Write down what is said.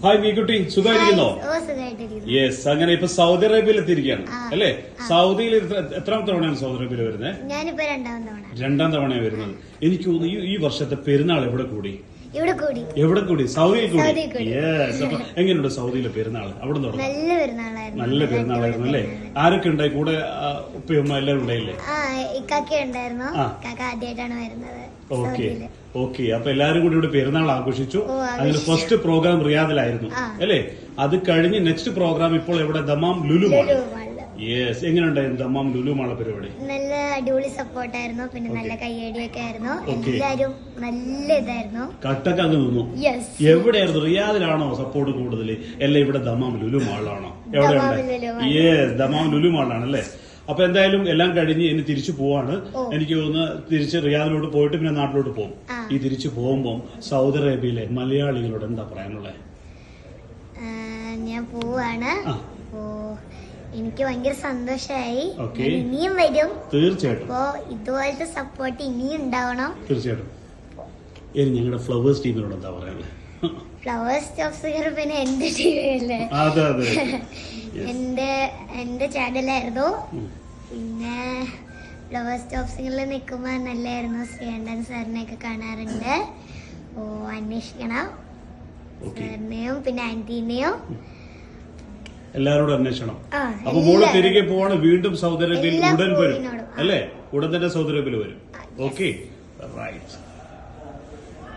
Hi മീക്കുട്ടി, സുഖമായിരിക്കുന്നോ? Yes, അങ്ങനെ ഇപ്പൊ Saudi അറേബ്യയിൽ എത്തിയിരിക്കുകയാണ് അല്ലേ? സൗദിയിൽ എത്രാമത്തെ തവണയാണ് സൗദി അറേബ്യയിൽ വരുന്നത്? ഞാനിപ്പോ രണ്ടാം തവണയാണ് വരുന്നത്. എനിക്ക് തോന്നുന്നു ഈ വർഷത്തെ പെരുന്നാൾ എവിടെ കൂടി? എവിടെ കൂടി? സൗദിയിൽ കൂടി. യെസ്. അപ്പൊ എങ്ങനെയുണ്ട് സൗദിയിലെ പെരുന്നാൾ? അവിടെ നല്ല പെരുന്നാളായിരുന്നു അല്ലേ? ആരൊക്കെ ഉണ്ടായി കൂടെ? ഉപ്പയമ്മ എല്ലാവരും ഉണ്ടായില്ലേ? ആദ്യമായിട്ടാണ് വരുന്നത്. ഓക്കെ. അപ്പൊ എല്ലാരും കൂടി ഇവിടെ പെരുന്നാൾ ആഘോഷിച്ചു. അതിന് ഫസ്റ്റ് പ്രോഗ്രാം റിയാദിലായിരുന്നു അല്ലേ? അത് കഴിഞ്ഞ് നെക്സ്റ്റ് പ്രോഗ്രാം ഇപ്പോൾ എവിടെ? Dammam Lulu mall. യെസ്. എങ്ങനെയുണ്ടായിരുന്നു ദമാം ലുലു മാള പരിപാടി? നല്ല അടിപൊളി സപ്പോർട്ടായിരുന്നു. പിന്നെ നല്ല കയ്യടിയൊക്കെ ആയിരുന്നു. എല്ലാരും നല്ല ഇതായിരുന്നു. കട്ടൊക്കെ അങ്ങ് നിന്നു. എവിടെയായിരുന്നു? റിയാദിലാണോ സപ്പോർട്ട് കൂടുതൽ? അല്ല ഇവിടെ ദമാം ലുലു മാളിലാണോ? എവിടെയുണ്ട്? യെസ്, ദമാം ലുലു മാളിലാണല്ലേ? അപ്പൊ എന്തായാലും എല്ലാം കഴിഞ്ഞ് ഇനി തിരിച്ചു പോവാണ്. എനിക്ക് തോന്നുന്നു തിരിച്ച് റിയാദിലോട്ട് പോയിട്ട് പിന്നെ നാട്ടിലോട്ട് പോകും. ഈ തിരിച്ചു പോകുമ്പോ സൗദി അറേബ്യയിലെ മലയാളികളോട് എന്താ പറയാനുള്ളത്? ഞാൻ പോവാണ്. എനിക്ക് ഭയങ്കര സന്തോഷമായി. ഇനിയും വരും തീർച്ചയായിട്ടും. അപ്പോ ഇതുപോലത്തെ സപ്പോർട്ട് ഇനിയും ഉണ്ടാവണം. തീർച്ചയായിട്ടും. ഇനി ഞങ്ങളുടെ ഫ്ലവേഴ്സ് ടീമിനോട് എന്താ പറയാനുള്ളത്? ഫ്ലവേഴ്സ് ടോപ്പ് സിംഗർ പിന്നെ എന്റെ ടീമല്ലേ, എന്റെ ചാനലായിരുന്നു. പിന്നെ ഫ്ലവേഴ്സ് ടോപ്പ് സിംഗറിൽ നിൽക്കുമ്പോ നല്ലായിരുന്നു. ശ്രീകണ്ഠൻ സാറിനെയൊക്കെ കാണാറുണ്ട്. അന്വേഷിക്കണം സാറിനെയും പിന്നെ ആന്റീനെയും. എല്ലാരോടും അന്വേഷണം. അപ്പൊ മോള് തിരികെ പോവാണ്. വീണ്ടും സൗദി അറേബ്യയിൽ ഉടൻ വരും അല്ലേ? ഉടൻ തന്നെ സൗദി അറേബ്യയിൽ വരും. Okay, right.